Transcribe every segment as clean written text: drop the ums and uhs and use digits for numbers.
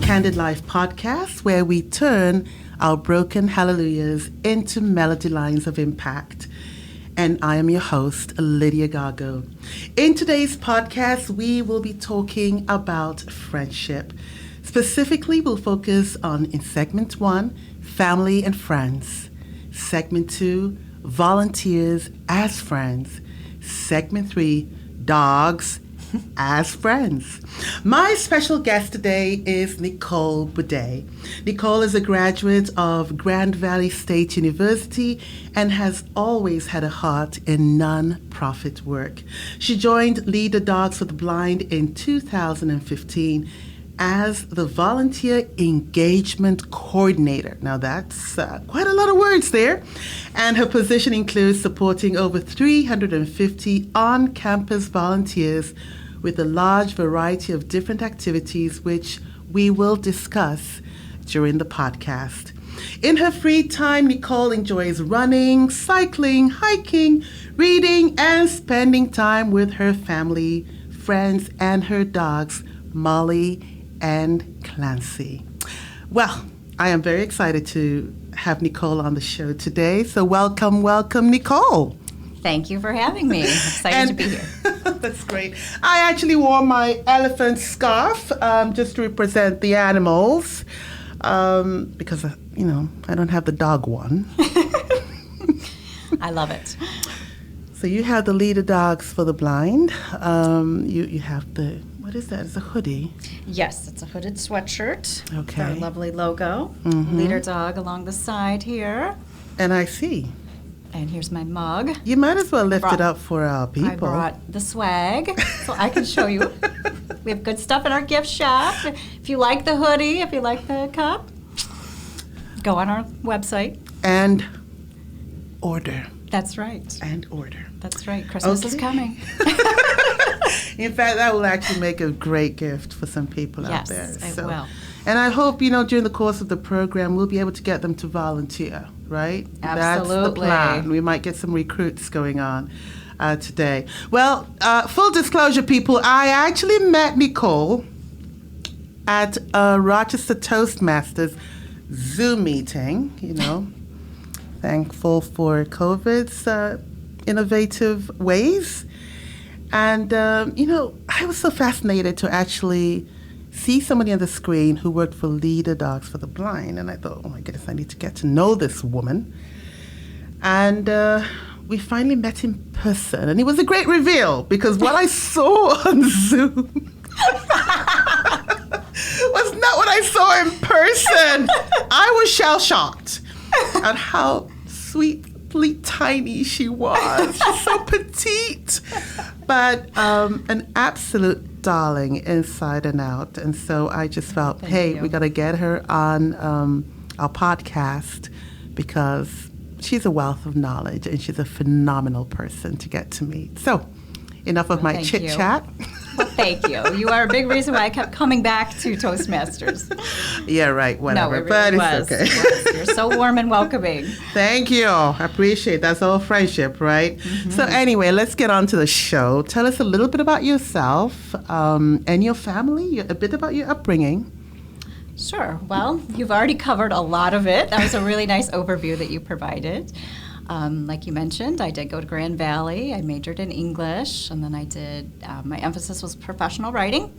Candid Life podcast, where we turn our broken hallelujahs into melody lines of impact. And I am your host, Lydia Gargo. In today's podcast, we will be talking about friendship. Specifically, we'll focus on, in segment 1, family and friends. Segment 2, volunteers as friends. Segment 3, dogs as friends. My special guest today is Nicole Buday. Nicole is a graduate of Grand Valley State University and has always had a heart in non-profit work. She joined Lead the Dogs for the Blind in 2015 as the Volunteer Engagement Coordinator. Now that's quite a lot of words there. And her position includes supporting over 350 on-campus volunteers with a large variety of different activities, which we will discuss during the podcast. In her free time, Nicole enjoys running, cycling, hiking, reading, and spending time with her family, friends, and her dogs, Molly and Clancy. Well, I am very excited to have Nicole on the show today. So welcome, Nicole. Thank you for having me. I'm excited to be here. That's great. I actually wore my elephant scarf just to represent the animals because, I don't have the dog one. I love it. So you have the Leader Dogs for the Blind. You have the, what is that? It's a hoodie. Yes, it's a hooded sweatshirt. Okay. Our lovely logo. Mm-hmm. Leader dog along the side here. And I see. And here's my mug. You might as well lift it up for our people. I brought the swag, so I can show you. We have good stuff in our gift shop. If you like the hoodie, if you like the cup, go on our website. And order. That's right. And order. That's right. Christmas is coming. In fact, that will actually make a great gift for some people out there. Yes, it will. And I hope, during the course of the program, we'll be able to get them to volunteer, right? Absolutely. That's the plan. We might get some recruits going on today. Well, full disclosure, people, I actually met Nicole at a Rochester Toastmasters Zoom meeting, thankful for COVID's innovative ways. And, I was so fascinated to actually see somebody on the screen who worked for Lead the Dogs for the Blind. And I thought, oh my goodness, I need to get to know this woman. And we finally met in person. And it was a great reveal because what I saw on Zoom was not what I saw in person. I was shell-shocked at how sweetly tiny she was. She's so petite. But an absolute darling inside and out. And so I just felt, we got to get her on our podcast because she's a wealth of knowledge and she's a phenomenal person to get to meet. So enough of my chit-chat. Well, thank you. You are a big reason why I kept coming back to Toastmasters. Yeah, right, whatever. No, it really but was. It's okay. You're so warm and welcoming. Thank you. I appreciate it. That's all friendship, right? Mm-hmm. So anyway, let's get on to the show. Tell us a little bit about yourself and your family, a bit about your upbringing. Sure. Well, you've already covered a lot of it. That was a really nice overview that you provided. Like you mentioned, I did go to Grand Valley. I majored in English, and then I did, my emphasis was professional writing.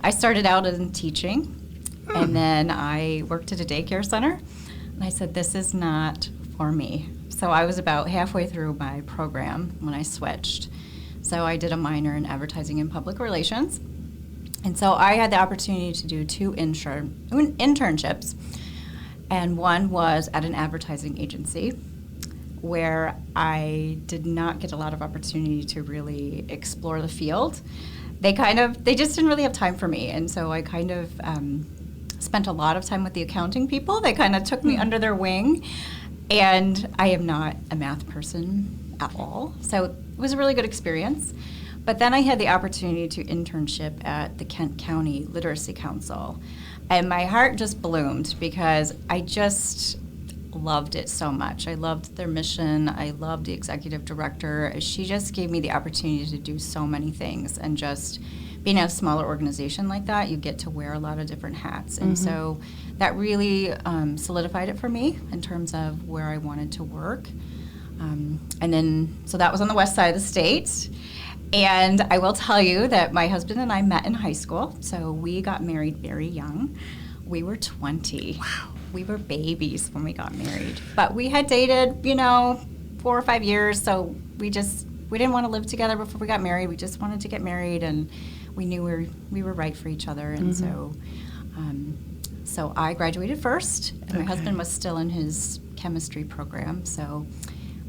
I started out in teaching, and then I worked at a daycare center, and I said, this is not for me. So I was about halfway through my program when I switched. So I did a minor in advertising and public relations. And so I had the opportunity to do 2 internships, and one was at an advertising agency, where I did not get a lot of opportunity to really explore the field. They just didn't really have time for me. And so I spent a lot of time with the accounting people. They kind of took me under their wing. And I am not a math person at all. So it was a really good experience. But then I had the opportunity to internship at the Kent County Literacy Council. And my heart just bloomed because I just loved it so much. I loved their mission. I loved the executive director. She just gave me the opportunity to do so many things and just being a smaller organization like that, you get to wear a lot of different hats. And so that really solidified it for me in terms of where I wanted to work. And then, so that was on the west side of the state. And I will tell you that my husband and I met in high school. So we got married very young. We were 20. Wow. We were babies when we got married. But we had dated, 4 or 5 years. So we didn't want to live together before we got married. We just wanted to get married, and we knew we were right for each other. And so I graduated first, and my husband was still in his chemistry program. So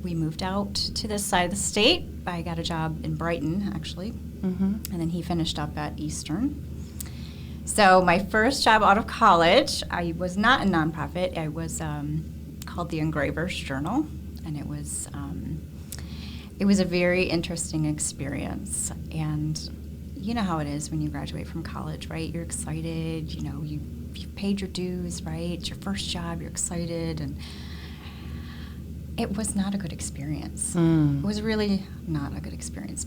we moved out to this side of the state. I got a job in Brighton, actually, and then he finished up at Eastern. So my first job out of college, I was not a nonprofit. I was called the Engraver's Journal, and it was a very interesting experience. And you know how it is when you graduate from college, right? You're excited, you've paid your dues, right? It's your first job, you're excited, and it was not a good experience. It was really not a good experience,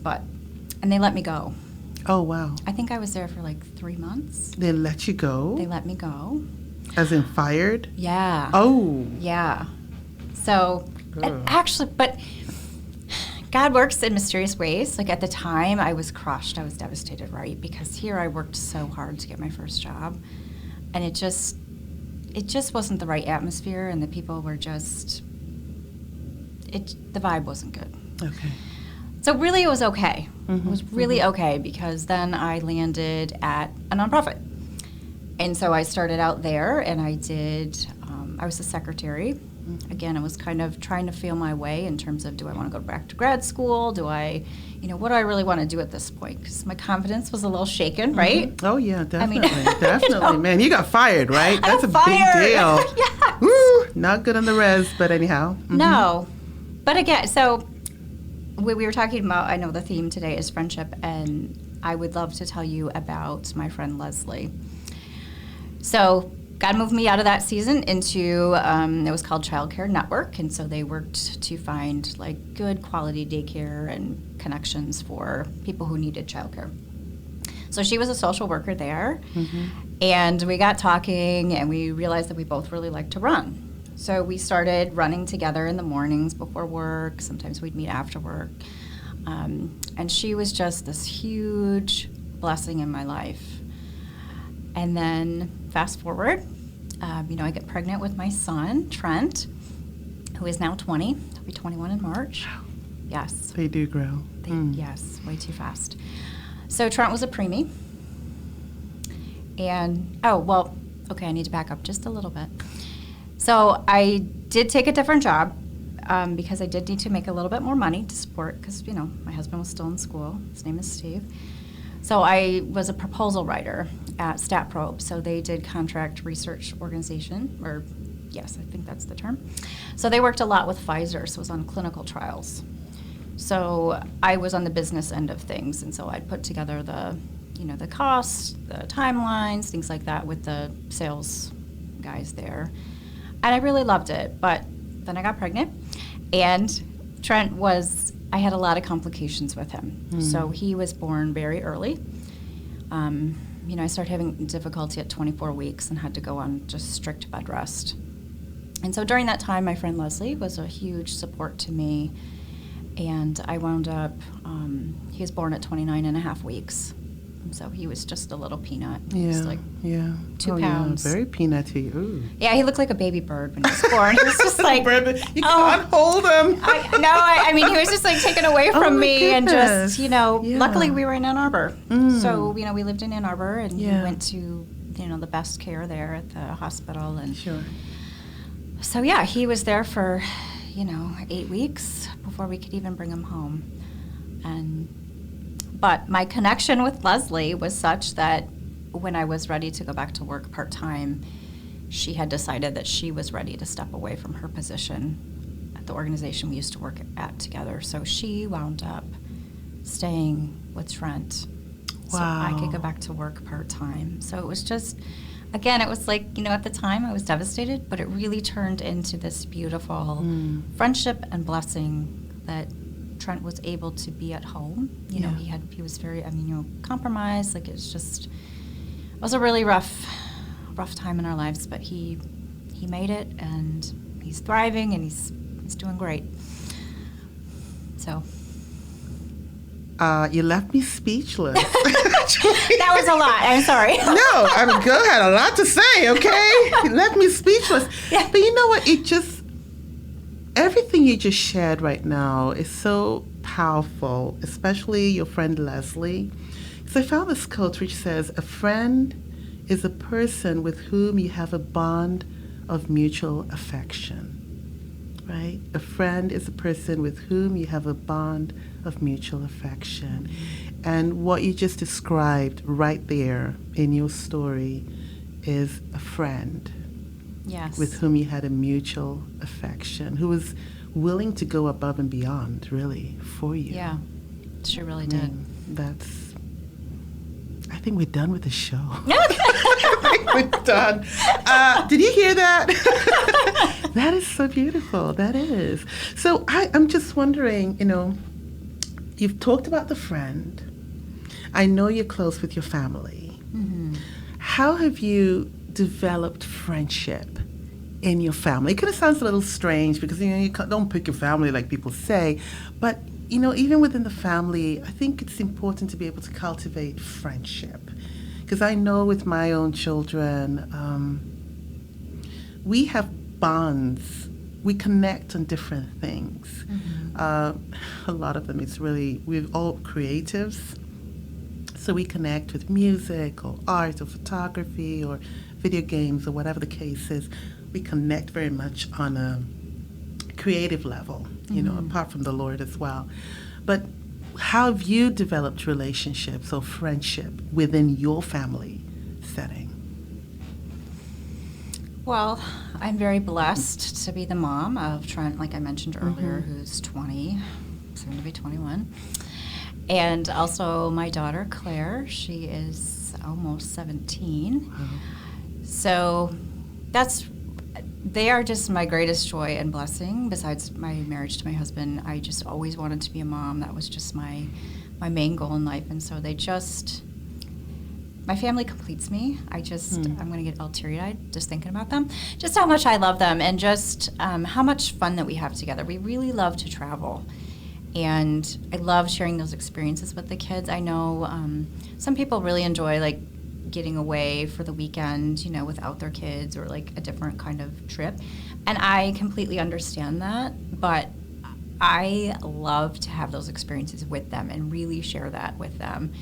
and they let me go. Oh, wow. I think I was there for like 3 months. They let you go? They let me go. As in fired? Yeah. Oh. Yeah. So, actually, but God works in mysterious ways. Like at the time, I was crushed. I was devastated, right? Because here I worked so hard to get my first job. And it just wasn't the right atmosphere, and the people were just, the vibe wasn't good. Okay. So really it was okay. It was really okay, because then I landed at a nonprofit. And so I started out there, and I was a secretary. Again, I was kind of trying to feel my way in terms of, do I want to go back to grad school? Do I, what do I really want to do at this point? Because my confidence was a little shaken, right? Oh, yeah, definitely. Definitely. Man, you got fired, right? That's a big deal. Yes. Woo! Not good on the res, but anyhow. No. But again, so we were talking about, I know the theme today is friendship, and I would love to tell you about my friend Leslie. So God moved me out of that season into, it was called Child Care Network, and so they worked to find like good quality daycare and connections for people who needed childcare. So she was a social worker there, and we got talking, and we realized that we both really liked to run. So we started running together in the mornings before work. Sometimes we'd meet after work. And she was just this huge blessing in my life. And then fast forward, I get pregnant with my son, Trent, who is now 20. He'll be 21 in March. Yes. They do grow. Yes, way too fast. So Trent was a preemie. And, I need to back up just a little bit. So I did take a different job because I did need to make a little bit more money to support, because, my husband was still in school. His name is Steve. So I was a proposal writer at StatProbe. So they did contract research organization, or yes, I think that's the term. So they worked a lot with Pfizer, so it was on clinical trials. So I was on the business end of things, and so I'd put together the costs, the timelines, things like that with the sales guys there. And I really loved it, but then I got pregnant, and Trent I had a lot of complications with him. So he was born very early. I started having difficulty at 24 weeks and had to go on just strict bed rest. And so during that time, my friend Leslie was a huge support to me, and I wound up, he was born at 29 and a half weeks. So he was just a little peanut. He was like 2 pounds. Yeah, very peanutty. Ooh. Yeah, he looked like a baby bird when he was born. He was just like, you can't hold him. I mean, he was just like taken away from me, and just, luckily we were in Ann Arbor. So, we lived in Ann Arbor, and he went to, the best care there at the hospital. And sure. So, yeah, he was there for, 8 weeks before we could even bring him home. But my connection with Leslie was such that when I was ready to go back to work part-time, she had decided that she was ready to step away from her position at the organization we used to work at together. So she wound up staying with Trent. Wow. So I could go back to work part-time. So it was just, again, it was like, at the time I was devastated, but it really turned into this beautiful friendship and blessing that Trent was able to be at home. You know, he was very, compromised. Like, it was a really rough time in our lives, but he made it, and he's thriving, and he's doing great. So. You left me speechless. That was a lot. I'm sorry. No, go ahead. A lot to say, okay? You left me speechless. Yeah. But you know what? Everything you just shared right now is so powerful, especially your friend Leslie. Because I found this quote which says, a friend is a person with whom you have a bond of mutual affection. Right? A friend is a person with whom you have a bond of mutual affection. And what you just described right there in your story is a friend. Yes. With whom you had a mutual affection, who was willing to go above and beyond, really, for you. Yeah, she really did. I think we're done with the show. I think we're done. Did you hear that? That is so beautiful. That is. So I'm just wondering, you've talked about the friend. I know you're close with your family. Mm-hmm. How have you developed friendship in your family? It kind of sounds a little strange because you don't pick your family like people say, but even within the family, I think it's important to be able to cultivate friendship. Because I know with my own children, we have bonds. We connect on different things. Mm-hmm. A lot of them, we're all creatives. So we connect with music or art or photography or video games or whatever the case is. We connect very much on a creative level, apart from the Lord as well. But how have you developed relationships or friendship within your family setting? Well, I'm very blessed to be the mom of Trent, like I mentioned earlier, Mm-hmm. who's 20, soon to be 21. And also my daughter, Claire, she is almost 17. Wow. So they are just my greatest joy and blessing. Besides my marriage to my husband, I just always wanted to be a mom. That was just my main goal in life. And so my family completes me. I'm going to get all teary-eyed just thinking about them. Just how much I love them, and just how much fun that we have together. We really love to travel. And I love sharing those experiences with the kids. I know some people really enjoy, like, getting away for the weekend, without their kids, or like a different kind of trip. And I completely understand that, but I love to have those experiences with them and really share that with them.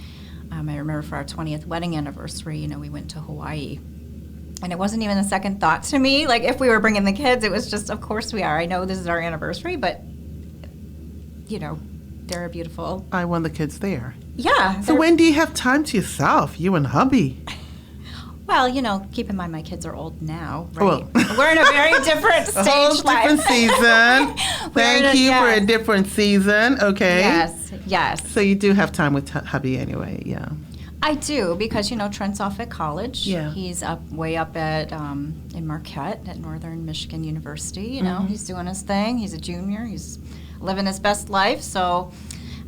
I remember for our 20th wedding anniversary, we went to Hawaii. And it wasn't even a second thought to me, like, if we were bringing the kids. It was just, of course we are. I know this is our anniversary, but, they're a beautiful... I want the kids there. Yeah. So when do you have time to yourself, you and hubby? Well, keep in mind my kids are old now, right? Well. We're in a very different stage A whole different season. Thank you for a different season, okay? Yes. So you do have time with hubby anyway, yeah. I do, because, Trent's off at college. Yeah. He's way up at in Marquette at Northern Michigan University. He's doing his thing. He's a junior. He's living his best life. So,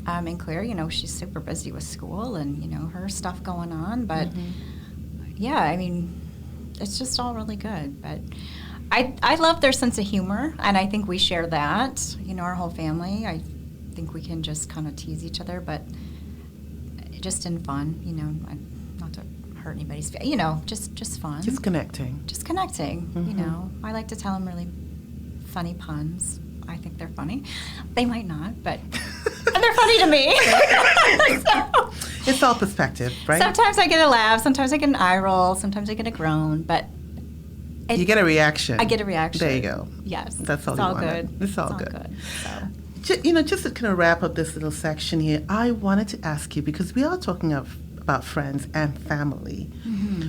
and Claire, she's super busy with school and, her stuff going on. But, yeah, it's just all really good. But I love their sense of humor, and I think we share that, our whole family. I think we can just kind of tease each other, but just in fun, not to hurt anybody's feelings, just fun. Just connecting. I like to tell them really funny puns. I think they're funny. They might not, but they're funny to me. So, it's all perspective, right? Sometimes I get a laugh, sometimes I get an eye roll, sometimes I get a groan, but... you get a reaction. I get a reaction. There you go. Yes. That's all it's you all wanted. good. It's all good. So. Just to kind of wrap up this little section here, I wanted to ask you, because we are talking about friends and family,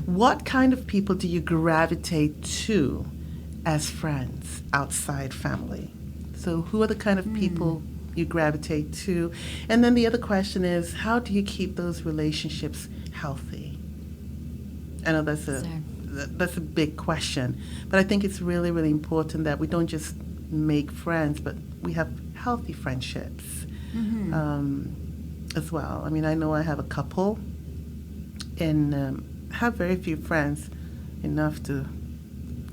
what kind of people do you gravitate to as friends outside family? So who are the kind of people you gravitate to? And then the other question is, how do you keep those relationships healthy? I know that's a big question, but I think it's really, really important that we don't just make friends, but we have healthy friendships. as well. I mean, I know I have a couple and have very few friends, enough to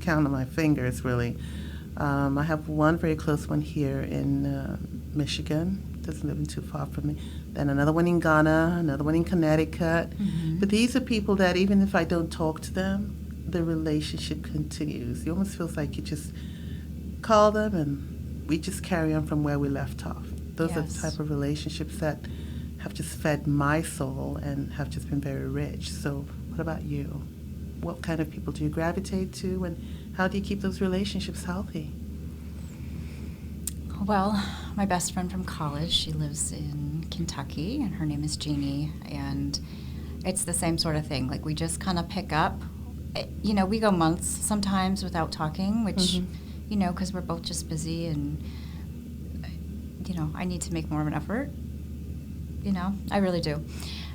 count on my fingers, really. I have one very close one here in Michigan, doesn't live too far from me. Then another one in Ghana, another one in Connecticut. But these are people that even if I don't talk to them, the relationship continues. It almost feels like you just call them and we just carry on from where we left off. Those are the type of relationships that have just fed my soul and have just been very rich. So what about you? What kind of people do you gravitate to, and how do you keep those relationships healthy? Well, my best friend from college, she lives in Kentucky, and her name is Jeannie, and it's the same sort of thing. Like, we just kind of pick up. You know, we go months sometimes without talking, which, you know, because we're both just busy, and, you know, I need to make more of an effort. You know, I really do.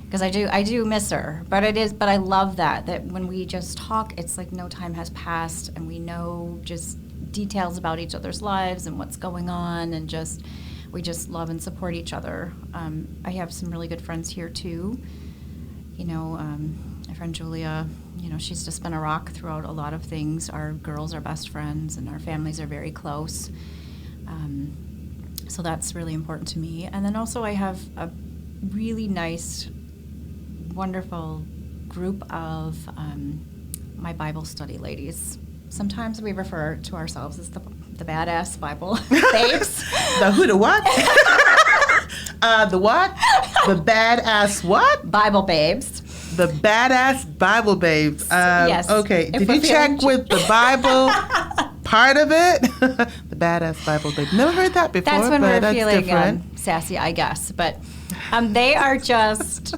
Because I do miss her, but I love that when we just talk, it's like no time has passed, and we know just details about each other's lives and what's going on, and we just love and support each other. I have some really good friends here too. You know, my friend Julia, you know, she's just been a rock throughout a lot of things. Our girls are best friends, and our families are very close. So that's really important to me. And then also I have a really nice, wonderful group of my Bible study ladies. Sometimes we refer to ourselves as the badass Bible babes. The who, the what? The what? The badass what? Bible babes. The badass Bible babes. Yes. Okay. Did you check with the Bible part of it? The badass Bible babe. Never heard that before. That's when but we're feeling different. sassy, I guess. But they are just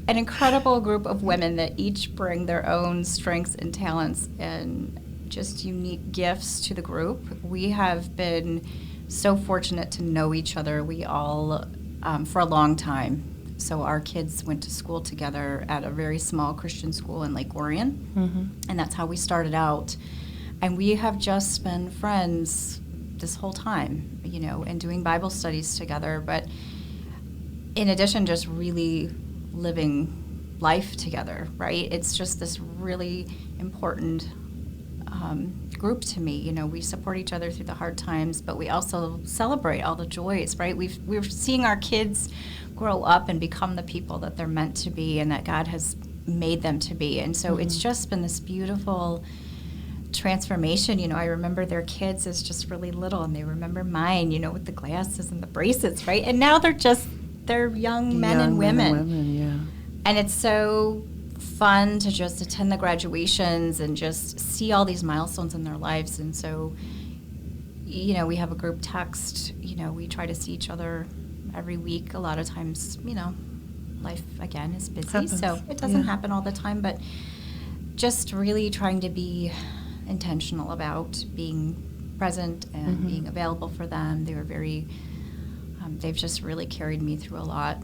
an incredible group of women that each bring their own strengths and talents and just unique gifts to the group. We have been so fortunate to know each other. We all, for a long time. So our kids went to school together at a very small Christian school in Lake Orion, and that's how we started out. And we have just been friends this whole time, you know, and doing Bible studies together. But in addition, just really living life together, right? It's just this really important group to me. You know, we support each other through the hard times, but we also celebrate all the joys, right? We're seeing our kids grow up and become the people that they're meant to be and that God has made them to be. And so it's just been this beautiful transformation. You know, I remember their kids as just really little, and they remember mine, you know, with the glasses and the bracelets, right? And now they're young men and women. And it's so fun to just attend the graduations and just see all these milestones in their lives. And so, you know, we have a group text. You know, we try to see each other every week. A lot of times, you know, life, again, is busy, so it doesn't happen all the time, but just really trying to be intentional about being present and being available for them. They were very, they've just really carried me through a lot.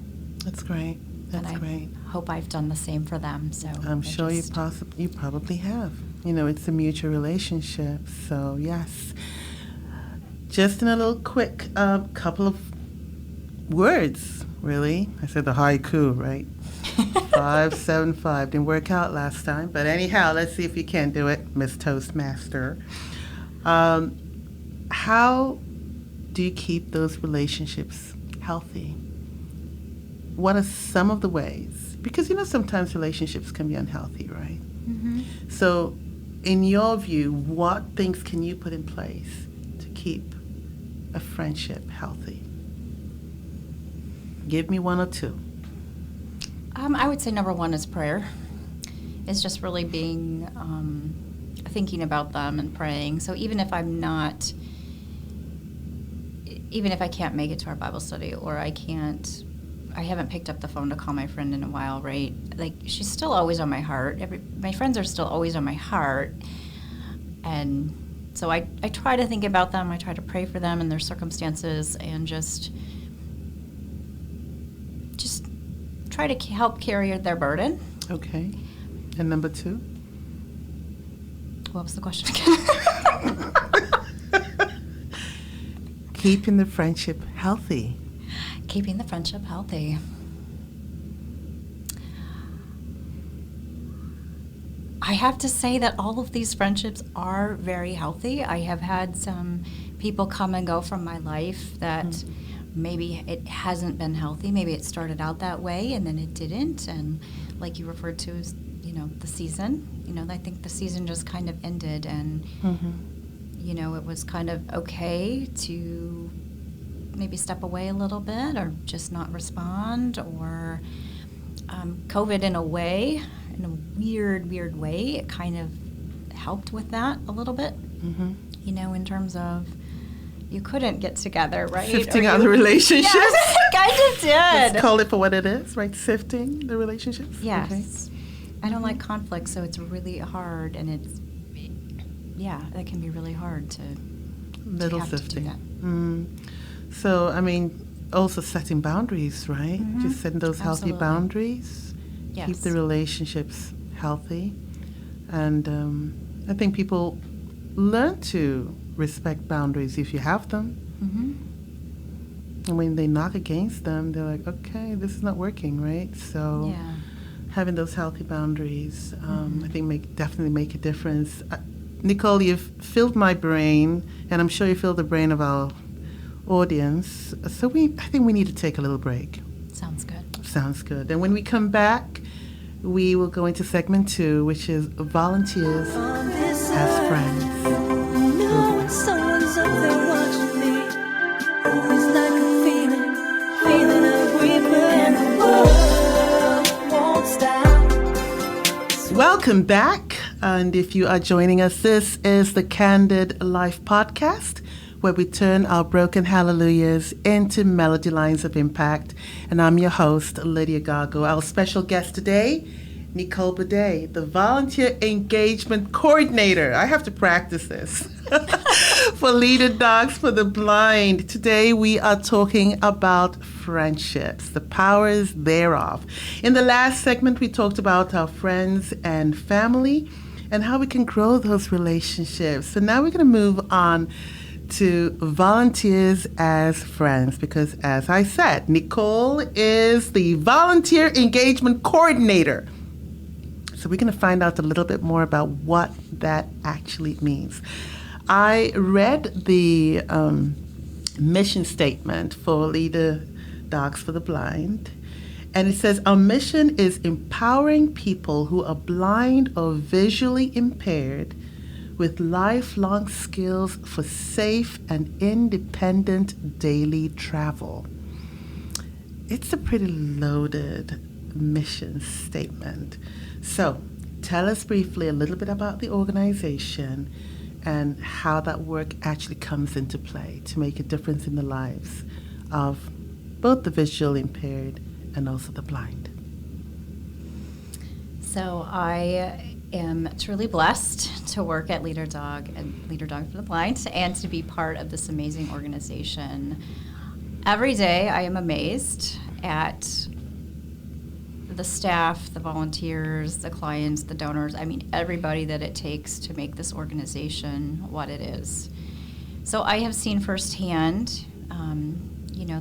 That's great. That's great. Hope I've done the same for them. So I'm sure you probably have. You know, it's a mutual relationship. So yes, just in a little quick couple of words, really. I said the haiku, right? 575 didn't work out last time, but anyhow, let's see if you can do it, Miss Toastmaster. How do you keep those relationships healthy? What are some of the ways? Because, you know, sometimes relationships can be unhealthy, right? So, in your view, what things can you put in place to keep a friendship healthy? Give me one or two. I would say number one is prayer. It's just really being, thinking about them and praying. So even if I can't make it to our Bible study, or I haven't picked up the phone to call my friend in a while, right? Like, she's still always on my heart. My friends are still always on my heart. And so I try to think about them. I try to pray for them and their circumstances, and just try to help carry their burden. Okay. And number two? What was the question again? Keeping the friendship healthy. Keeping the friendship healthy. I have to say that all of these friendships are very healthy. I have had some people come and go from my life that maybe it hasn't been healthy. Maybe it started out that way and then it didn't. And like you referred to as, the season, I think the season just kind of ended and, it was kind of okay to maybe step away a little bit or just not respond or COVID in a way, in a weird way, it kind of helped with that a little bit, in terms of you couldn't get together, right? Sifting out the relationships. Yes, it kind of did. Let's call it for what it is, right? Sifting the relationships. Yes. Okay. I don't like conflict, so it's really hard, and that can be really hard to Little have sifting. to do that. So, also setting boundaries, right? Just setting those healthy Absolutely. boundaries. Yes. Keep the relationships healthy. And I think people learn to respect boundaries if you have them. And when they knock against them, they're like, okay, this is not working, right? So having those healthy boundaries, I think definitely make a difference. Nicole, you've filled my brain, and I'm sure you filled the brain of our audience. So I think we need to take a little break. Sounds good. Sounds good. And when we come back, we will go into segment 2, which is volunteers as friends. Someone's up there watching me. It's like a feeling of weeping, and the world won't stop. Welcome back. And if you are joining us, this is the Candid Life podcast, where we turn our broken hallelujahs into melody lines of impact. And I'm your host, Lydia Gargo. Our special guest today, Nicole Buday, the Volunteer Engagement Coordinator. I have to practice this. For Leader Dogs for the Blind. Today we are talking about friendships, the powers thereof. In the last segment, we talked about our friends and family and how we can grow those relationships. So now we're going to move on to volunteers as friends, because as I said, Nicole is the Volunteer Engagement Coordinator. So we're going to find out a little bit more about what that actually means. I read the mission statement for Leader Dogs for the Blind, and it says, our mission is empowering people who are blind or visually impaired with lifelong skills for safe and independent daily travel. It's a pretty loaded mission statement. So tell us briefly a little bit about the organization and how that work actually comes into play to make a difference in the lives of both the visually impaired and also the blind. So I am truly blessed to work at Leader Dog and Leader Dog for the Blind and to be part of this amazing organization. Every day I am amazed at the staff, the volunteers, the clients, the donors, everybody that it takes to make this organization what it is. So I have seen firsthand,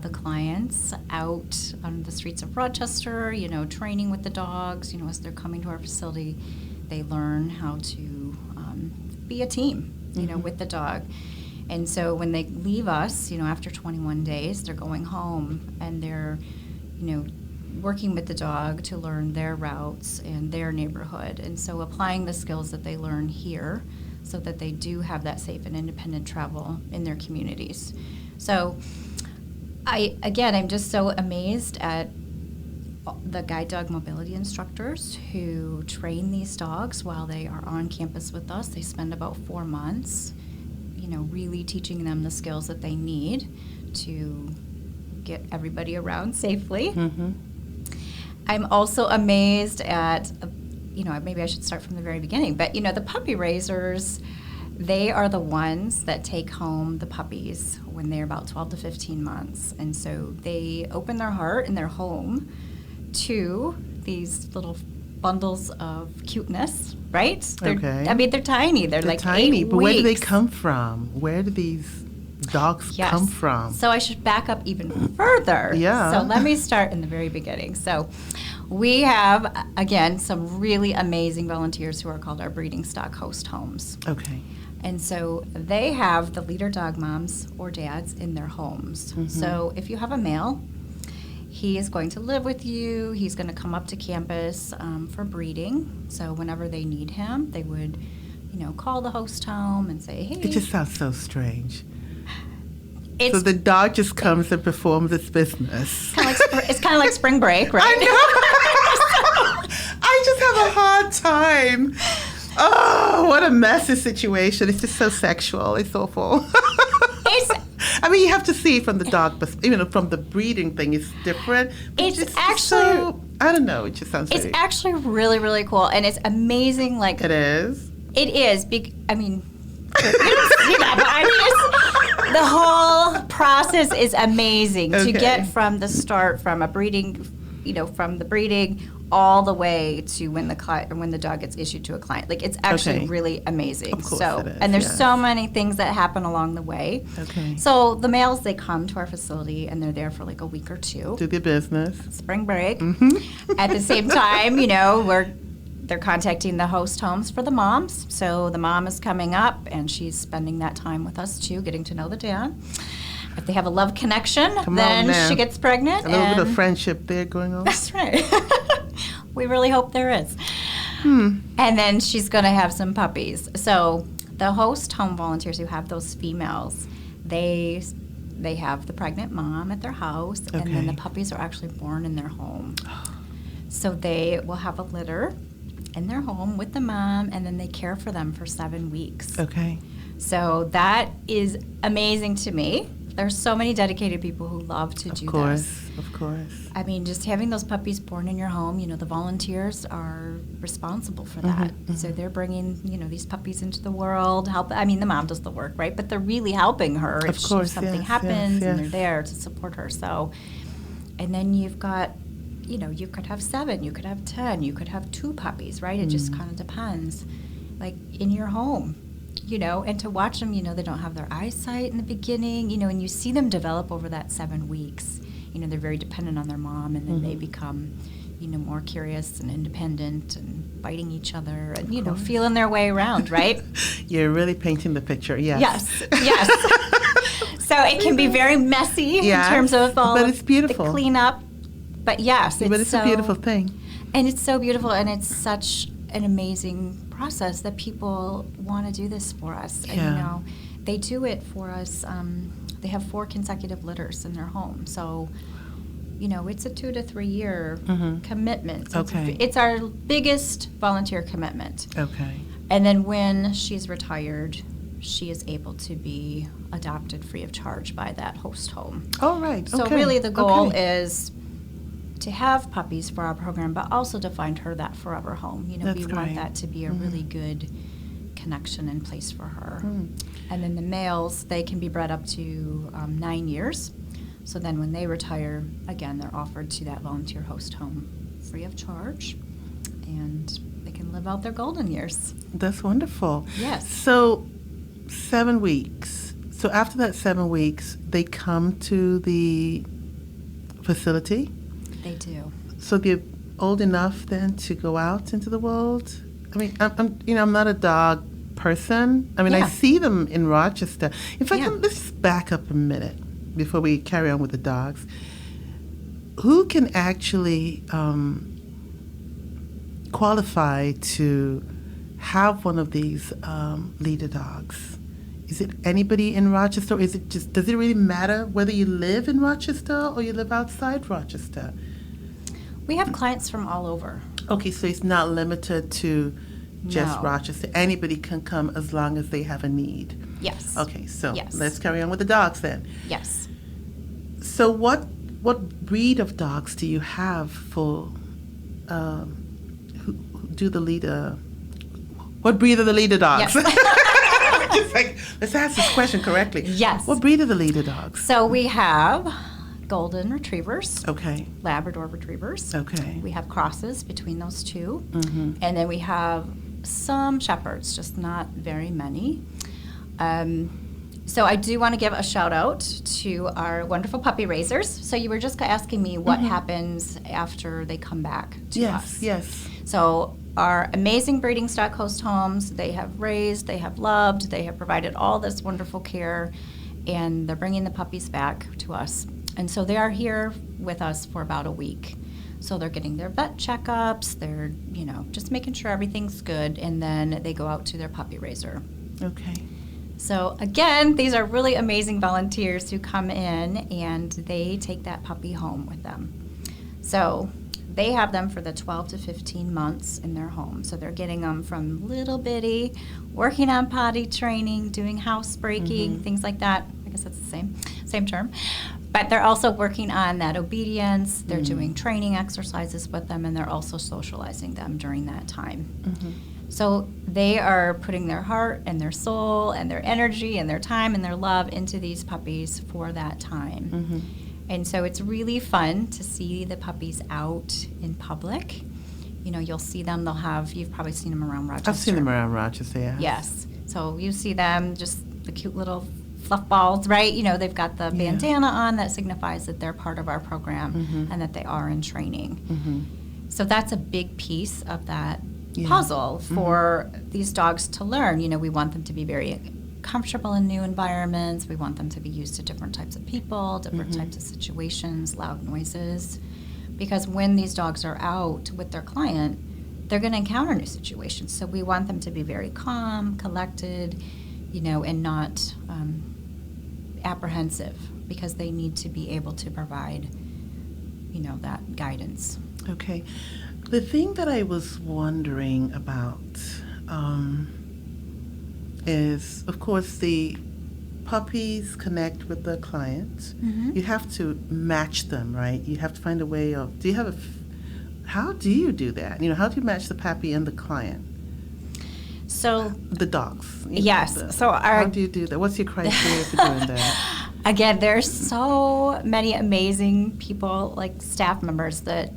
the clients out on the streets of Rochester, training with the dogs, as they're coming to our facility, they learn how to be a team, with the dog. And so when they leave us, after 21 days, they're going home and they're, working with the dog to learn their routes and their neighborhood. And so applying the skills that they learn here so that they do have that safe and independent travel in their communities. So I'm just so amazed at the guide dog mobility instructors who train these dogs while they are on campus with us. They spend about 4 months, really teaching them the skills that they need to get everybody around safely. I'm also amazed at, maybe I should start from the very beginning, but, the puppy raisers, they are the ones that take home the puppies when they're about 12 to 15 months. And so they open their heart and their home to these little bundles of cuteness, right? Okay. They're tiny. They're like tiny, 8 but where do they weeks. come from? Where do these dogs Yes. come from? So I should back up even further. Yeah. So let me start in the very beginning. So we have, again, some really amazing volunteers who are called our breeding stock host homes. Okay. And so they have the leader dog moms or dads in their homes. So if you have a male, he is going to live with you. He's going to come up to campus for breeding. So whenever they need him, they would, call the host home and say, hey. It just sounds so strange. It's So the dog just comes and performs its business. it's kind of like spring break, right? I know. I just have a hard time. Oh, what a messy situation. It's just so sexual. It's awful. I mean, you have to see from the dog, from the breeding thing, it's different. But It's just actually- so, I don't know. It just sounds It's very. actually really, really cool, and it's amazing. Like It is. it is. I mean, you don't see that, but I mean, the whole process is amazing to Okay. get from the start, from a breeding, from the breeding all the way to when the dog gets issued to a client. Like it's actually Okay. really amazing. Of course so, it is, and there's yes. so many things that happen along the way. Okay. So the males, they come to our facility and they're there for like a week or two. Do their business. Spring break. Mm-hmm. At the same time, they're contacting the host homes for the moms. So the mom is coming up and she's spending that time with us too, getting to know the dad. If they have a love connection, Come on then now. she gets pregnant. A little bit of and- friendship there going on. That's right. We really hope there is. Hmm. And then she's going to have some puppies. So the host home volunteers who have those females, they have the pregnant mom at their house, and then the Okay. puppies are actually born in their home. So they will have a litter in their home with the mom, and then they care for them for 7 weeks. Okay. So that is amazing to me. There's so many dedicated people who love to do this. Of course. I mean, just having those puppies born in your home, the volunteers are responsible for that. So they're bringing, these puppies into the world, the mom does the work, right? But they're really helping her Of if course, something yes, happens, yes, and they're yes. there to support her. So, and then you've got, you could have 7, you could have 10, you could have 2 puppies, right? It just kind of depends, like in your home. And to watch them, they don't have their eyesight in the beginning, and you see them develop over that 7 weeks. They're very dependent on their mom, and then they become, more curious and independent and biting each other and, feeling their way around, right? You're really painting the picture. Yes. Yes. So it can be very messy Yes, in terms of all but of it's beautiful. the cleanup. But yes, But it's a beautiful thing. And it's so beautiful, and it's such an amazing process that people want to do this for us. And, Yeah. they do it for us. They have 4 consecutive litters in their home. So, it's a 2 to 3 year commitment. So Okay. it's our biggest volunteer commitment. Okay. And then when she's retired, she is able to be adopted free of charge by that host home. All right. So okay. really the goal Okay. is to have puppies for our program, but also to find her that forever home. That's We great. want that to be a really good connection and place for her. Mm. And then the males, they can be bred up to 9 years. So then when they retire, again, they're offered to that volunteer host home free of charge, and they can live out their golden years. That's wonderful. Yes. So, 7 weeks. So after that 7 weeks, they come to the facility. They do. So they're old enough then to go out into the world. I mean, I'm not a dog person. I mean, I Yeah. see them in Rochester. In fact, Yeah. let's back up a minute before we carry on with the dogs. Who can actually qualify to have one of these leader dogs? Is it anybody in Rochester, or does it really matter whether you live in Rochester or you live outside Rochester? We have clients from all over. Okay, so it's not limited to just No. Rochester. Anybody can come as long as they have a need. Yes. Okay, so Yes. let's carry on with the dogs then. Yes. So what breed of dogs do you have for who do the leader? What breed are the leader dogs? Yes. Just like, let's ask this question correctly. Yes. What breed are the leader dogs? So we have golden retrievers, Okay. Labrador retrievers. Okay. We have crosses between those two. Mm-hmm. And then we have some shepherds, just not very many. So I do want to give a shout out to our wonderful puppy raisers. So you were just asking me what happens after they come back to us. Yes. So our amazing breeding stock host homes, they have raised, they have loved, they have provided all this wonderful care, and they're bringing the puppies back to us. And so they are here with us for about a week. So they're getting their vet checkups, they're, just making sure everything's good, and then they go out to their puppy raiser. Okay. So again, these are really amazing volunteers who come in and they take that puppy home with them. So they have them for the 12 to 15 months in their home. So they're getting them from little bitty, working on potty training, doing housebreaking, things like that. I guess that's the same term. But they're also working on that obedience. They're doing training exercises with them, and they're also socializing them during that time. So they are putting their heart and their soul and their energy and their time and their love into these puppies for that time. And so it's really fun to see the puppies out in public. You'll see them, you've probably seen them around Rochester. I've seen them around Rochester, yeah. Yes. So you see them, just the cute little fluff balls, right? They've got the bandana on that signifies that they're part of our program and that they are in training. So that's a big piece of that puzzle for these dogs to learn. We want them to be very comfortable in new environments. We want them to be used to different types of people, different types of situations, loud noises. Because when these dogs are out with their client, they're going to encounter new situations. So we want them to be very calm, collected, and not apprehensive, because they need to be able to provide, that guidance. Okay. The thing that I was wondering about is, of course, the puppies connect with the client. You have to match them, right? You have to find a way of, how do you do that? How do you match the puppy and the client? So the dogs. Yes. How do you do that? What's your criteria for doing that? Again, there's so many amazing people, like staff members, that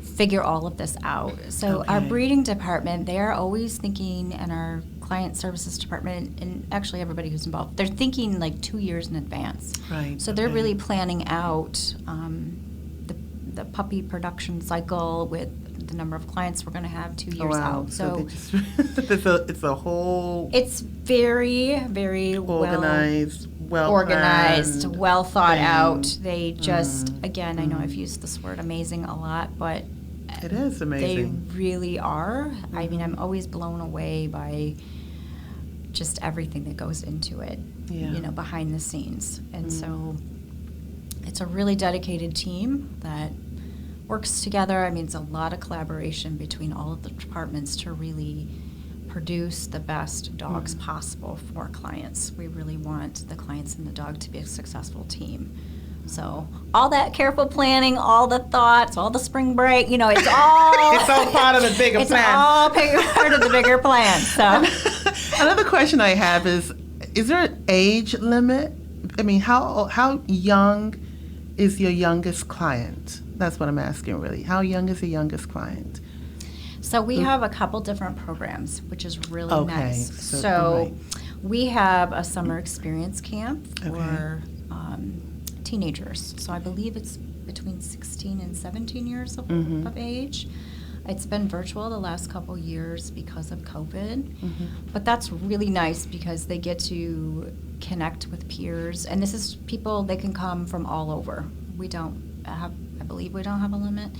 figure all of this out. So our breeding department, they are always thinking, and our client services department, and actually everybody who's involved, they're thinking like 2 years in advance. Right. So they're really planning out the puppy production cycle with the number of clients we're going to have 2 years out. So it's a whole... It's very, very organized, well thought out. They just, again, I know I've used this word amazing a lot, but it is amazing. They really are. I mean, I'm always blown away by just everything that goes into it, behind the scenes. And so it's a really dedicated team that works together. I mean, it's a lot of collaboration between all of the departments to really produce the best dogs possible for clients. We really want the clients and the dog to be a successful team. So all that careful planning, all the thoughts, all the spring break, it's all... it's all part of the bigger plan. It's all part of the bigger plan. So another question I have is there an age limit? I mean, how young is your youngest client? That's what I'm asking, really. How young is the youngest client? So we have a couple different programs, which is really nice. So we have a summer experience camp for teenagers. So I believe it's between 16 and 17 years of age. It's been virtual the last couple years because of COVID. But that's really nice because they get to connect with peers. And this is people, they can come from all over. I believe we don't have a limit.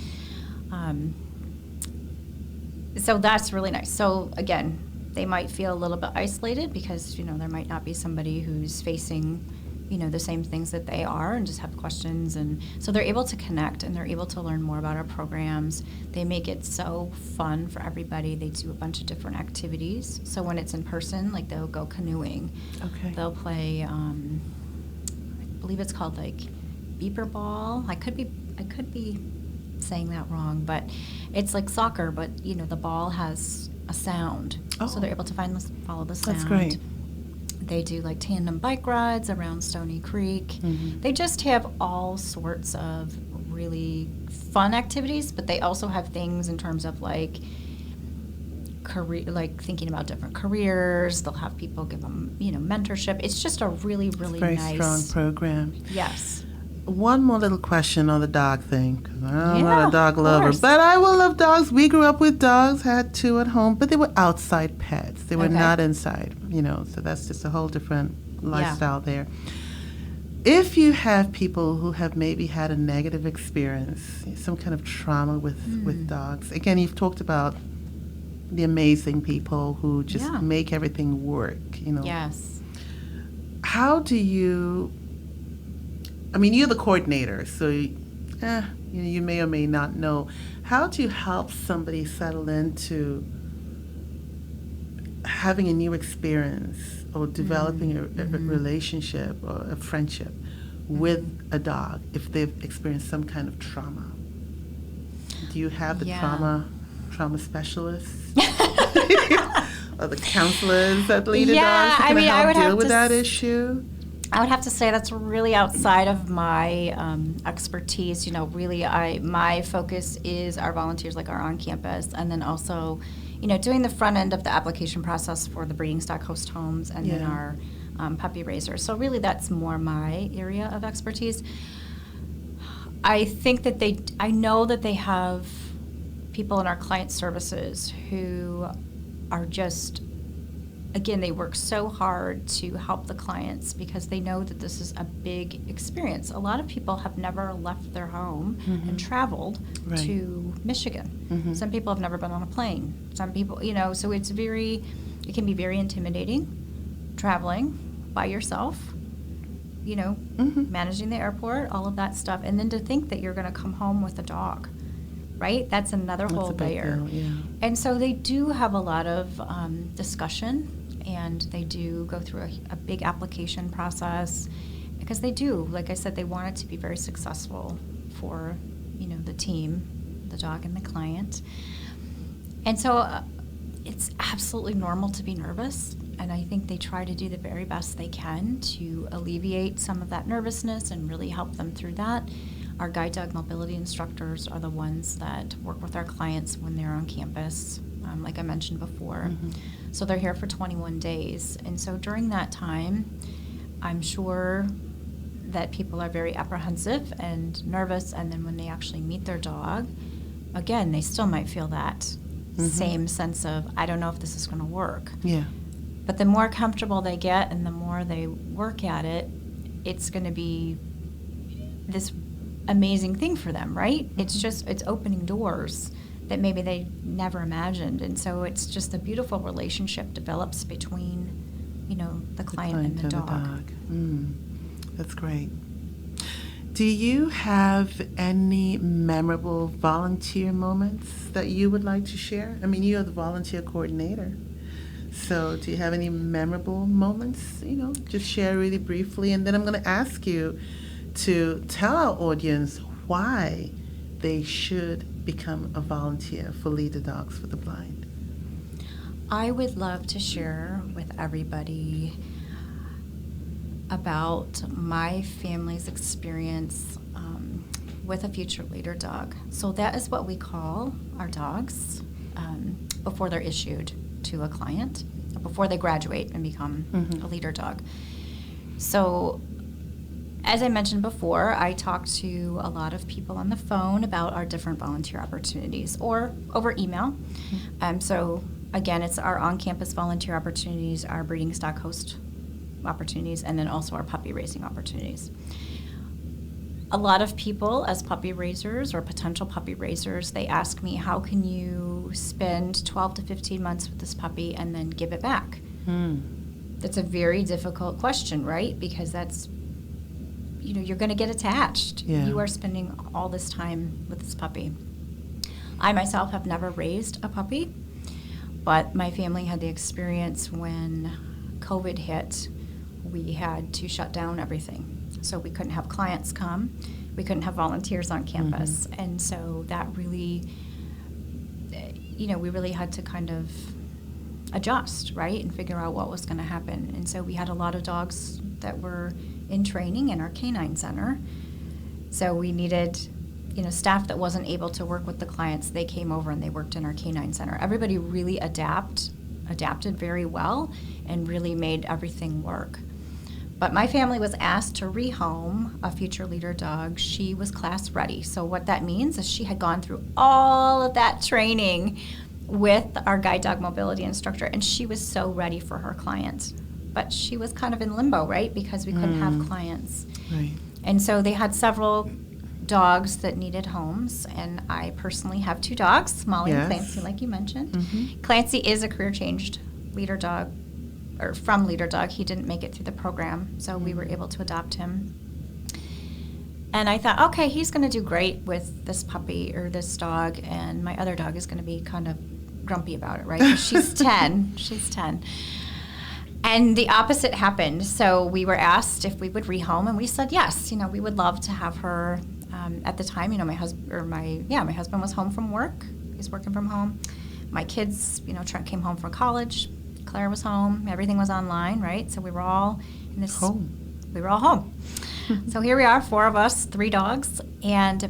So that's really nice. So again, they might feel a little bit isolated because, there might not be somebody who's facing, the same things that they are and just have questions. And so they're able to connect and they're able to learn more about our programs. They make it so fun for everybody. They do a bunch of different activities. So when it's in person, like they'll go canoeing. Okay. They'll play, I believe it's called like beeper ball. I could be saying that wrong, but it's like soccer, but the ball has a sound, so they're able to follow the sound. That's great. They do like tandem bike rides around Stony Creek. They just have all sorts of really fun activities, but they also have things in terms of like career, like thinking about different careers. They'll have people give them, mentorship. It's just a really, really Very nice, strong program. Yes. One more little question on the dog thing, because I'm Yeah, not a dog of lover, course. but I will love dogs. We grew up with dogs, had 2 at home, but they were outside pets. They were Okay. not inside, so that's just a whole different lifestyle there. If you have people who have maybe had a negative experience, some kind of trauma with dogs, again, you've talked about the amazing people who just Yeah. make everything work, Yes. How do you, you're the coordinator, so you may or may not know. How do you help somebody settle into having a new experience or developing a relationship or a friendship with a dog if they've experienced some kind of trauma? Do you have the trauma specialists or the counselors that lead a dog to kind of help deal with that issue? I would have to say that's really outside of my expertise. Really, my focus is our volunteers, like our on-campus, and then also, doing the front end of the application process for the breeding stock host homes, and then our puppy raisers. So really, that's more my area of expertise. I think that I know that they have people in our client services who are just, again, they work so hard to help the clients because they know that this is a big experience. A lot of people have never left their home and traveled to Michigan. Some people have never been on a plane. Some people, so it can be very intimidating traveling by yourself, managing the airport, all of that stuff. And then to think that you're going to come home with a dog, right? That's another whole layer. Deal, yeah. And so they do have a lot of discussion, and they do go through a big application process because they do, like I said, they want it to be very successful for, the team, the dog and the client. And so it's absolutely normal to be nervous, and I think they try to do the very best they can to alleviate some of that nervousness and really help them through that. Our guide dog mobility instructors are the ones that work with our clients when they're on campus, like I mentioned before. So they're here for 21 days. And so during that time, I'm sure that people are very apprehensive and nervous, and then when they actually meet their dog, again, they still might feel that same sense of, I don't know if this is going to work. Yeah. But the more comfortable they get and the more they work at it, it's going to be this amazing thing for them, right? It's opening doors that maybe they never imagined. And so it's just a beautiful relationship develops between, the client and the dog. That's great. Do you have any memorable volunteer moments that you would like to share? You're the volunteer coordinator. So do you have any memorable moments? Just share really briefly, and then I'm going to ask you to tell our audience why they should become a volunteer for Lead the Dogs for the Blind. I would love to share with everybody about my family's experience with a future leader dog. So that is what we call our dogs before they're issued to a client, before they graduate and become a leader dog. So as I mentioned before, I talk to a lot of people on the phone about our different volunteer opportunities or over email. So again, it's our on-campus volunteer opportunities, our breeding stock host opportunities, and then also our puppy raising opportunities. A lot of people as puppy raisers or potential puppy raisers, they ask me, how can you spend 12 to 15 months with this puppy and then give it back? That's a very difficult question, right? Because that's, you're going to get attached. Yeah. You are spending all this time with this puppy. I myself have never raised a puppy, but my family had the experience when COVID hit. We had to shut down everything. So we couldn't have clients come. We couldn't have volunteers on campus. And so that really, we really had to kind of adjust, right, and figure out what was going to happen. And so we had a lot of dogs that were in training in our canine center. So we needed, staff that wasn't able to work with the clients, they came over and they worked in our canine center. Everybody really adapted very well and really made everything work. But my family was asked to rehome a future leader dog. She was class ready. So what that means is she had gone through all of that training with our guide dog mobility instructor, and she was so ready for her clients. But she was kind of in limbo, right? Because we couldn't have clients. Right. And so they had several dogs that needed homes, and I personally have 2 dogs, Molly and Clancy, like you mentioned. Clancy is a career-changed leader dog, or from leader dog. He didn't make it through the program, so we were able to adopt him. And I thought, okay, he's going to do great with this puppy or this dog, and my other dog is going to be kind of grumpy about it, right? 'Cause she's 10. She's 10. And the opposite happened. So we were asked if we would rehome, and we said yes. We would love to have her. At the time, my husband was home from work. He's working from home. My kids, Trent came home from college. Claire was home. Everything was online, right? So we were all in this Home. We were all home. So here we are, 4 of us, 3 dogs,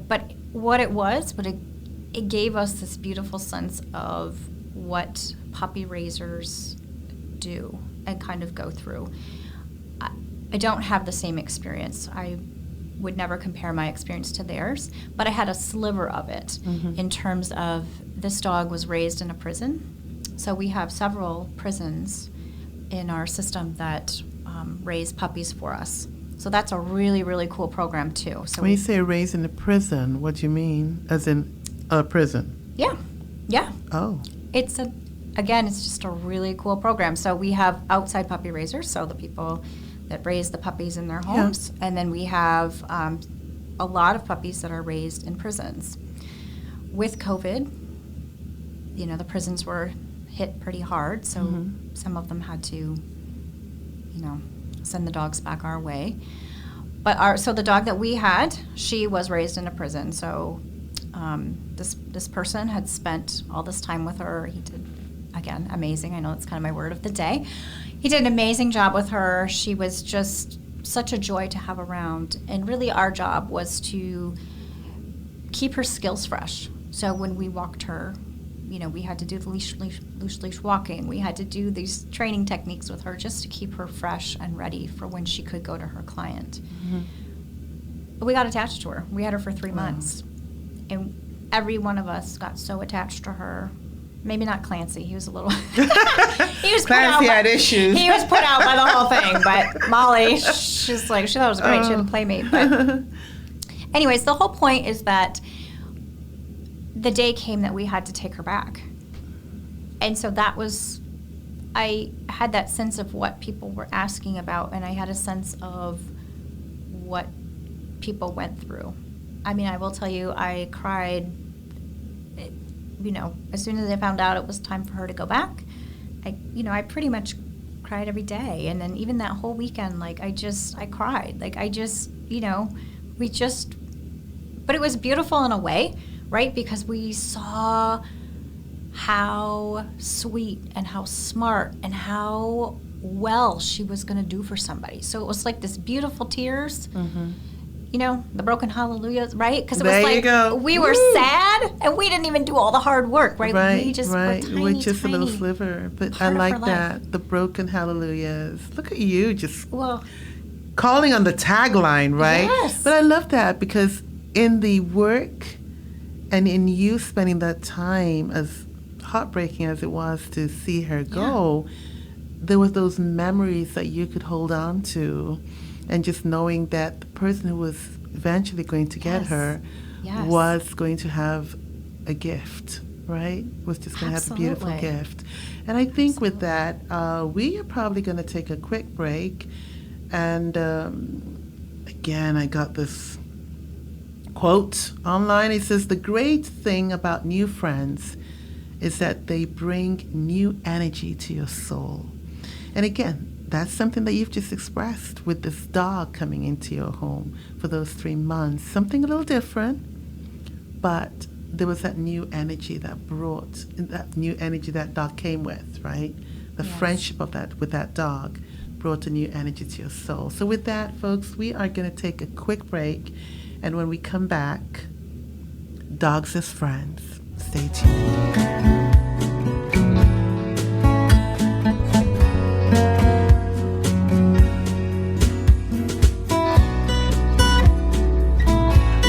but what it gave us this beautiful sense of what puppy raisers do and kind of go through. I don't have the same experience. I would never compare my experience to theirs, but I had a sliver of it in terms of this dog was raised in a prison. So we have several prisons in our system that raise puppies for us. So that's a really, really cool program too. So when you say raised in a prison, what do you mean? As in a prison? Yeah. Oh. It's just a really cool program. So we have outside puppy raisers, so the people that raise the puppies in their homes. And then we have a lot of puppies that are raised in prisons. With COVID, the prisons were hit pretty hard, so some of them had to, send the dogs back our way. But so the dog that we had, she was raised in a prison. So this person had spent all this time with her. He did, again, amazing. I know it's kind of my word of the day. He did an amazing job with her. She was just such a joy to have around. And really our job was to keep her skills fresh. So when we walked her, we had to do the loose walking. We had to do these training techniques with her just to keep her fresh and ready for when she could go to her client. But we got attached to her. We had her for 3 months. And every one of us got so attached to her. Maybe not Clancy. He was a little... Clancy had issues. He was put out by the whole thing. But Molly, she thought it was great. She had a playmate. But anyways, the whole point is that the day came that we had to take her back. And so I had that sense of what people were asking about, and I had a sense of what people went through. I mean, I will tell you, I cried, as soon as I found out it was time for her to go back. I pretty much cried every day. And then even that whole weekend, I cried. But it was beautiful in a way, right? Because we saw how sweet and how smart and how well she was going to do for somebody. So it was like this beautiful tears, the broken hallelujahs, right? Because it was like we were sad and we didn't even do all the hard work, right? We just were tiny, with just a little sliver. But I like that, the broken hallelujahs. Look at you just calling on the tagline, right? Yes. But I love that because in the work and in you spending that time, as heartbreaking as it was to see her go, there was those memories that you could hold on to, and just knowing that the person who was eventually going to get her was going to have a gift, right? Was just going to have a beautiful gift. And I think with that, we are probably going to take a quick break. And again, I got this quote online. It says, "The great thing about new friends is that they bring new energy to your soul." And again, that's something that you've just expressed with this dog coming into your home for those 3 months. Something a little different, but there was that new energy that dog came with, right? The friendship of that with that dog brought a new energy to your soul. So with that, folks, we are going to take a quick break. And when we come back, Dogs as Friends. Stay tuned.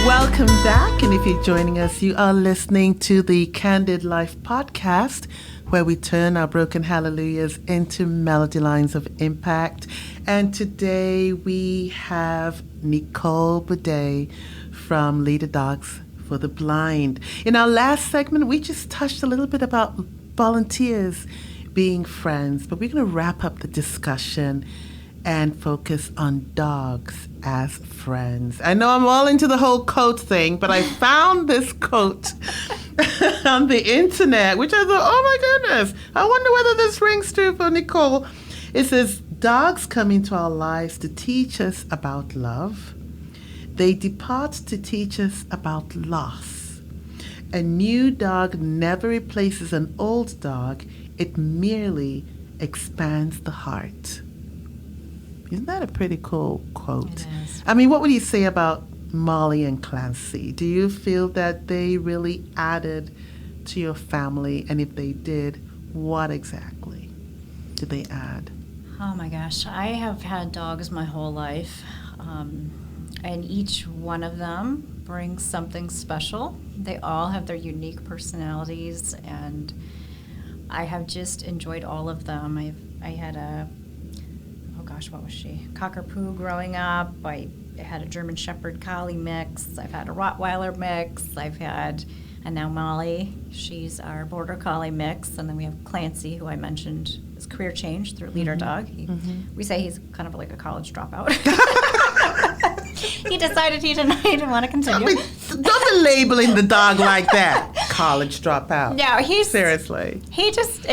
Welcome back, and if you're joining us, you are listening to the Candid Life podcast, where we turn our broken hallelujahs into melody lines of impact. And today we have Nicole Buday from Leader Dogs for the Blind. In our last segment, we just touched a little bit about volunteers being friends, but we're going to wrap up the discussion and focus on dogs as friends. I know I'm all into the whole quote thing, but I found this quote on the internet, which I thought, oh my goodness, I wonder whether this rings true for Nicole. It says, dogs come into our lives to teach us about love. They depart to teach us about loss. A new dog never replaces an old dog. It merely expands the heart. Isn't that a pretty cool quote? It is. I mean, what would you say about Molly and Clancy? Do you feel that they really added to your family? And if they did, what exactly did they add? Oh my gosh, I have had dogs my whole life, and each one of them brings something special. They all have their unique personalities, and I have just enjoyed all of them. I had a what was she? Cockapoo growing up. I had a German Shepherd Collie mix. I've had a Rottweiler mix. And now Molly, she's our Border Collie mix. And then we have Clancy, who I mentioned his career change through Leader Dog. We say he's kind of like a college dropout. He decided he didn't want to continue. I mean, don't be labeling the dog like that. College dropout. No, seriously. He just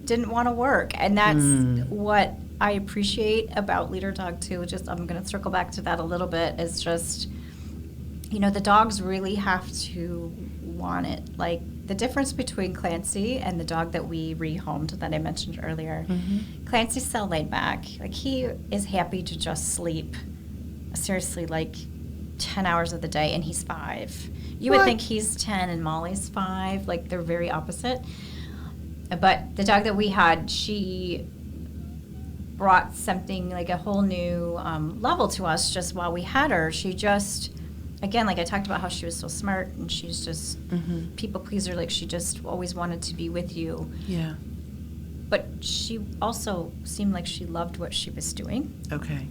didn't want to work, and that's what I appreciate about Leader Dog too. Just I'm going to circle back to that a little bit. Is just, the dogs really have to want it. Like the difference between Clancy and the dog that we rehomed that I mentioned earlier. Clancy's so laid back. Like he is happy to just sleep. Seriously, like 10 hours of the day, and he's 5. You would think he's 10 and Molly's 5. Like they're very opposite. But the dog that we had, she brought something like a whole new level to us just while we had her. She just, again, like I talked about how she was so smart and she's just people pleaser. Like she just always wanted to be with you. Yeah. But she also seemed like she loved what she was doing. Okay.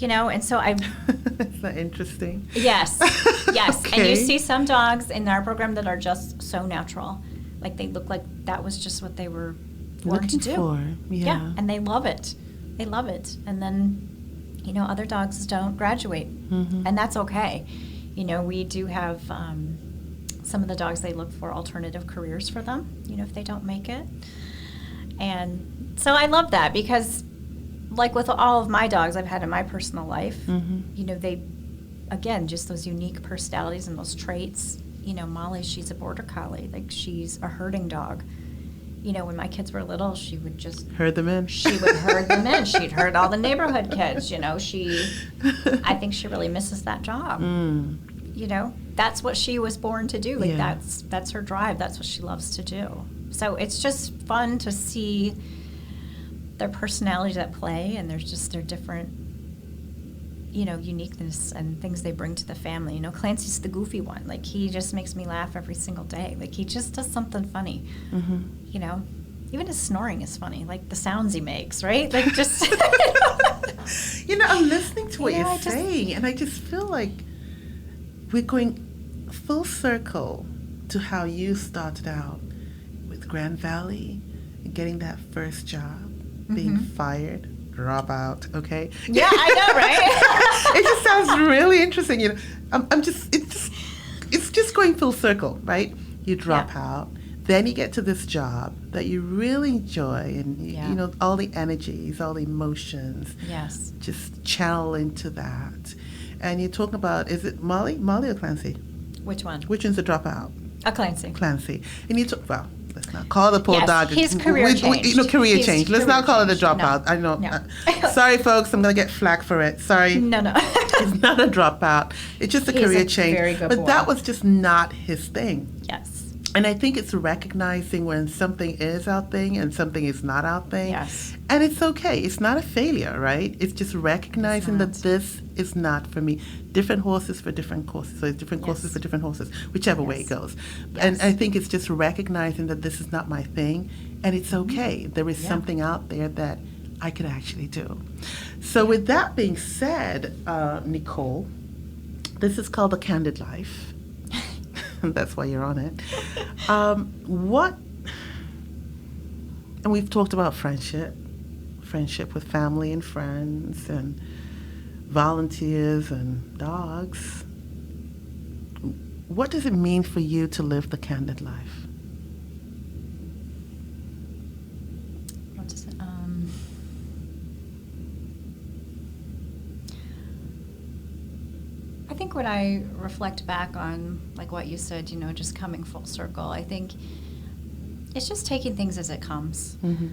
And so I... Isn't that interesting? Yes. Okay. And you see some dogs in our program that are just so natural. Like they look like that was just what they were born to do. For. Yeah. And they love it. They love it. And then, other dogs don't graduate, and that's okay. We do have some of the dogs, they look for alternative careers for them, if they don't make it. And so I love that because, like with all of my dogs I've had in my personal life, they, again, just those unique personalities and those traits. Molly, she's a Border Collie. Like, she's a herding dog. When my kids were little, she would just... Herd them in? She would herd them in. She'd herd all the neighborhood kids, I think she really misses that job. That's what she was born to do. Like, that's her drive. That's what she loves to do. So it's just fun to see their personalities at play, and there's just their different... uniqueness and things they bring to the family. Clancy's the goofy one. Like, he just makes me laugh every single day. Like, he just does something funny. Even his snoring is funny. Like, the sounds he makes, right? Like, just... I'm listening to what you're saying, and I just feel like we're going full circle to how you started out with Grand Valley, getting that first job, being fired, drop out, okay? Yeah, I know, right? It just sounds really interesting. It's just going full circle, right? You drop out, then you get to this job that you really enjoy, and all the energies, all the emotions, just channel into that. And you're talking about, is it Molly or Clancy? Which one? Which one's the dropout? Clancy. Clancy. And you talk, well, let's not call the poor dog. His career changed. Career change. Let's not call it a No. dropout. I know. No. Sorry, folks. I'm going to get flack for it. Sorry. No. He's not a dropout. It's just a He's career a change. very good but boy. that was just not his thing. Yes. And I think it's recognizing when something is our thing and something is not our thing. Yes. And it's okay. It's not a failure, right? It's just recognizing that not. this is not for me. Different horses for different courses. So it's different courses Yes. for different horses, whichever way it Yes. goes. Yes. And I think it's just recognizing that this is not my thing. And it's okay. There is Yeah. something out there that I could actually do. So with that being said, Nicole, this is called the Candid Life. That's why you're on it. And we've talked about friendship with family and friends and volunteers and dogs. What does it mean for you to live the candid life? What does it, I think when I reflect back on like what you said, just coming full circle, I think it's just taking things as it comes. Mm-hmm.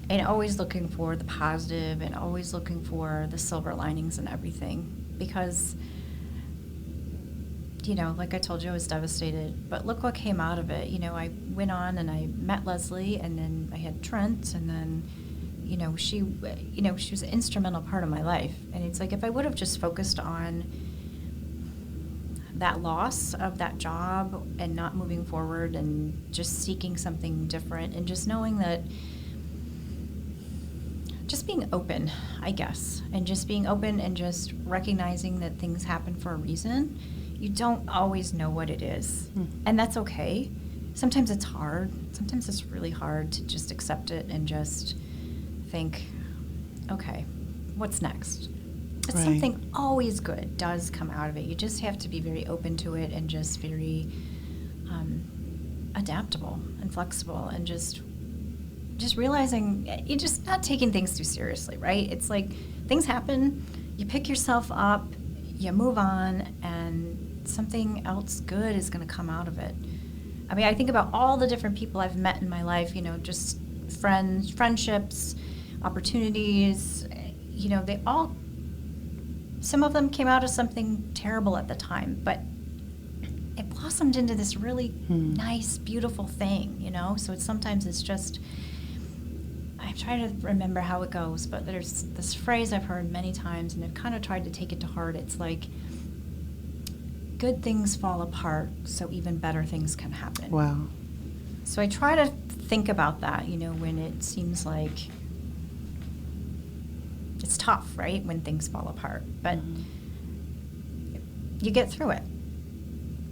And always looking for the positive and always looking for the silver linings in everything. Because, like I told you, I was devastated. But look what came out of it. I went on and I met Leslie, and then I had Trent, and then, she was an instrumental part of my life. And it's like if I would have just focused on that loss of that job and not moving forward and just seeking something different and just knowing that just being open, I guess, and just being open and just recognizing that things happen for a reason. You don't always know what it is, and that's okay. Sometimes it's hard. Sometimes it's really hard to just accept it and just think, okay, what's next? But Right. something always good does come out of it. You just have to be very open to it and just very adaptable and flexible and just realizing you're just not taking things too seriously, right? It's like things happen, you pick yourself up, you move on, and something else good is going to come out of it. I mean, I think about all the different people I've met in my life, just friendships, opportunities, they all, some of them came out of something terrible at the time, but it blossomed into this really nice, beautiful thing, So sometimes it's just, I'm trying to remember how it goes, but there's this phrase I've heard many times, and I've kind of tried to take it to heart. It's like, good things fall apart, so even better things can happen. Wow. So I try to think about that, when it seems like it's tough, right, when things fall apart. But you get through it,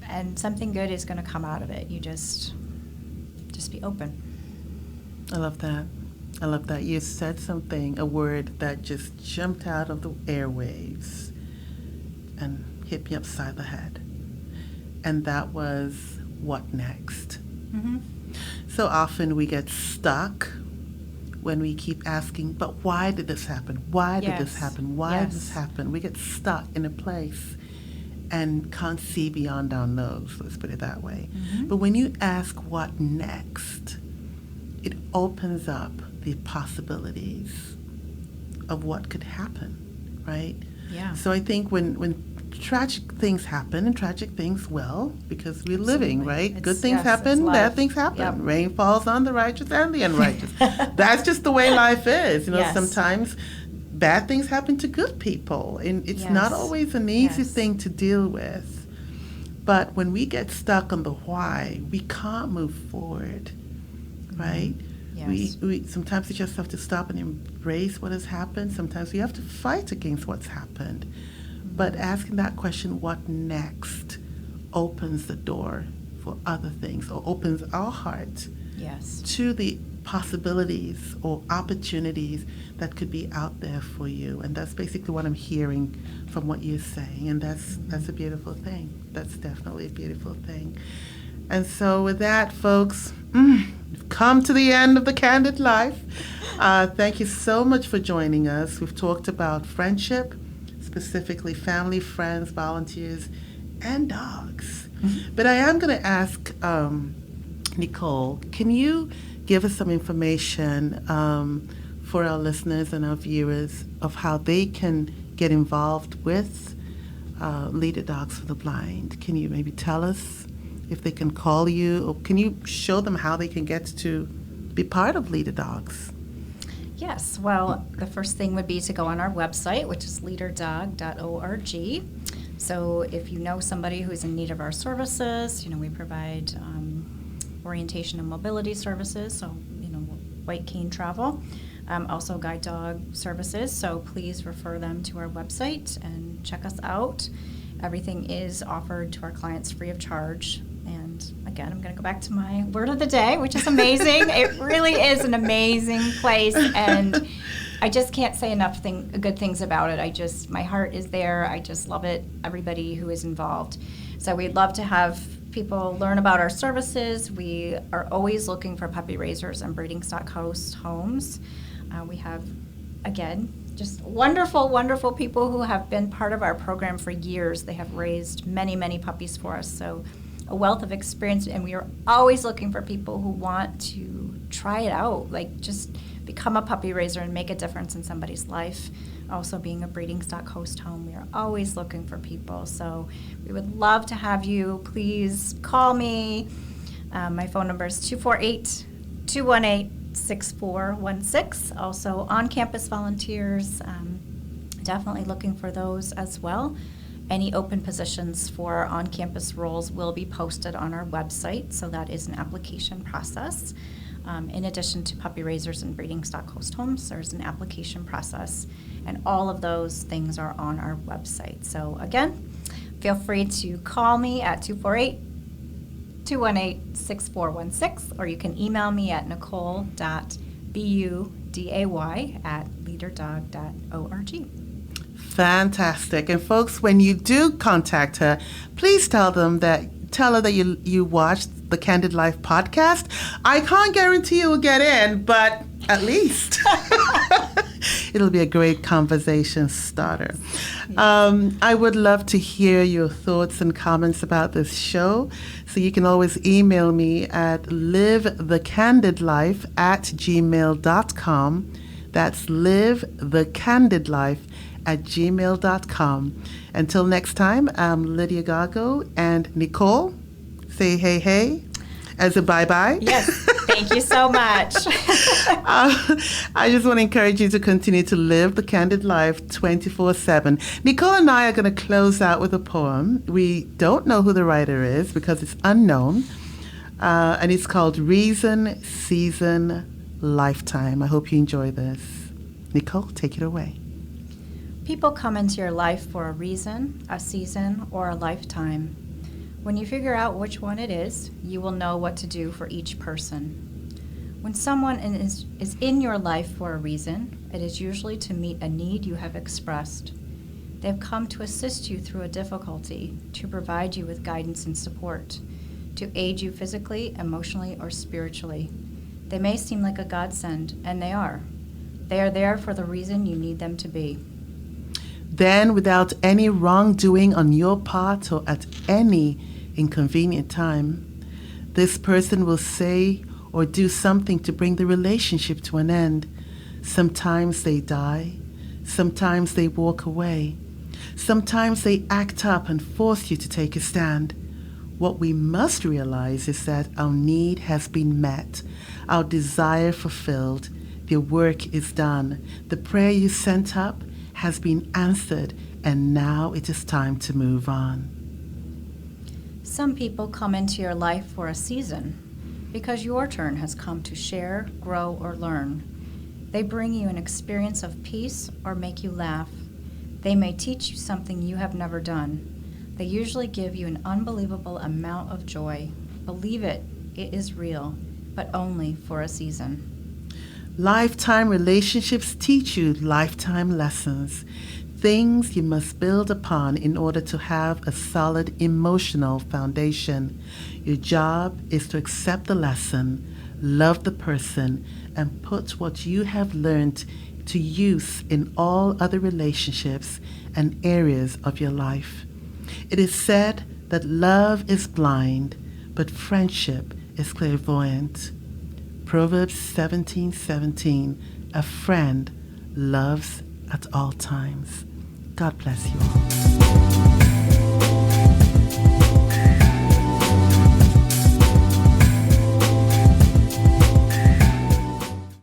and something good is going to come out of it. You just be open. I love that. I love that. You said something, a word that just jumped out of the airwaves and hit me upside the head. And that was, what next? Mm-hmm. So often we get stuck when we keep asking, but why did this happen? Why did this Yes. happen? Why did Yes. this happen? We get stuck in a place and can't see beyond our nose, let's put it that way. Mm-hmm. But when you ask what next, it opens up the possibilities of what could happen, right? Yeah. So I think when tragic things happen, and tragic things will, because we're living, Absolutely. right? It's- Good things yes, happen, it's bad life. things happen. Yep. Rain falls on the righteous and the unrighteous. That's just the way life is. Yes. Sometimes bad things happen to good people, and it's not Yes. always an easy Yes. thing to deal with. But when we get stuck on the why, we can't move forward, right? Yes. We sometimes we just have to stop and embrace what has happened. Sometimes we have to fight against what's happened. But asking that question, what next, opens the door for other things, or opens our heart Yes. to the possibilities or opportunities that could be out there for you. And that's basically what I'm hearing from what you're saying. And that's a beautiful thing. That's definitely a beautiful thing. And so with that, folks, we've come to the end of the Candid Life. Thank you so much for joining us. We've talked about friendship, specifically family, friends, volunteers, and dogs. But I am going to ask Nicole, can you give us some information for our listeners and our viewers of how they can get involved with Leader Dogs for the Blind. Can you maybe tell us if they can call you, or can you show them how they can get to be part of Leader Dogs? Yes, well, the first thing would be to go on our website, which is leaderdog.org. So if you know somebody who's in need of our services, we provide orientation and mobility services, so, white cane travel, also guide dog services. So please refer them to our website and check us out. Everything is offered to our clients free of charge. And again, I'm going to go back to my word of the day, which is amazing. It really is an amazing place, and I just can't say enough good things about it. My heart is there. I just love it, everybody who is involved. So we'd love to have people learn about our services. We are always looking for puppy raisers and breeding stock host homes. We have, again, just wonderful, wonderful people who have been part of our program for years. They have raised many, many puppies for us. So a wealth of experience, and we are always looking for people who want to try it out, like just become a puppy raiser and make a difference in somebody's life. Also being a breeding stock host home, we are always looking for people. So we would love to have you. Please call me. My phone number is 248-218-6416. Also on-campus volunteers, definitely looking for those as well. Any open positions for on-campus roles will be posted on our website, so that is an application process. In addition to puppy raisers and breeding stock host homes, there's an application process, and all of those things are on our website. So again, feel free to call me at 248-218-6416, or you can email me at nicole.buday@leaderdog.org. Fantastic. And folks, when you do contact her, please tell her that you watched the Candid Life podcast. I can't guarantee you will get in, but at least it'll be a great conversation starter. I would love to hear your thoughts and comments about this show. So you can always email me at livethecandidlife@gmail.com. That's livethecandidlife@gmail.com. Until next time, I'm Lydia Gargo and Nicole. Say hey as a bye-bye. Yes, thank you so much. I just want to encourage you to continue to live the candid life 24/7. Nicole and I are going to close out with a poem. We don't know who the writer is because it's unknown, and it's called Reason, Season, Lifetime. I hope you enjoy this. Nicole, take it away. People come into your life for a reason, a season, or a lifetime. When you figure out which one it is, you will know what to do for each person. When someone is in your life for a reason, it is usually to meet a need you have expressed. They have come to assist you through a difficulty, to provide you with guidance and support, to aid you physically, emotionally, or spiritually. They may seem like a godsend, and they are. They are there for the reason you need them to be. Then, without any wrongdoing on your part or at any inconvenient time, this person will say or do something to bring the relationship to an end. Sometimes they die. Sometimes they walk away. Sometimes they act up and force you to take a stand. What we must realize is that our need has been met, our desire fulfilled, the work is done, the prayer you sent up has been answered, and now it is time to move on. Some people come into your life for a season because your turn has come to share, grow, or learn. They bring you an experience of peace or make you laugh. They may teach you something you have never done. They usually give you an unbelievable amount of joy. Believe it, it is real, but only for a season. Lifetime relationships teach you lifetime lessons, things you must build upon in order to have a solid emotional foundation. Your job is to accept the lesson, love the person, and put what you have learned to use in all other relationships and areas of your life. It is said that love is blind, but friendship is clairvoyant. Proverbs 17:17, a friend loves at all times. God bless you all.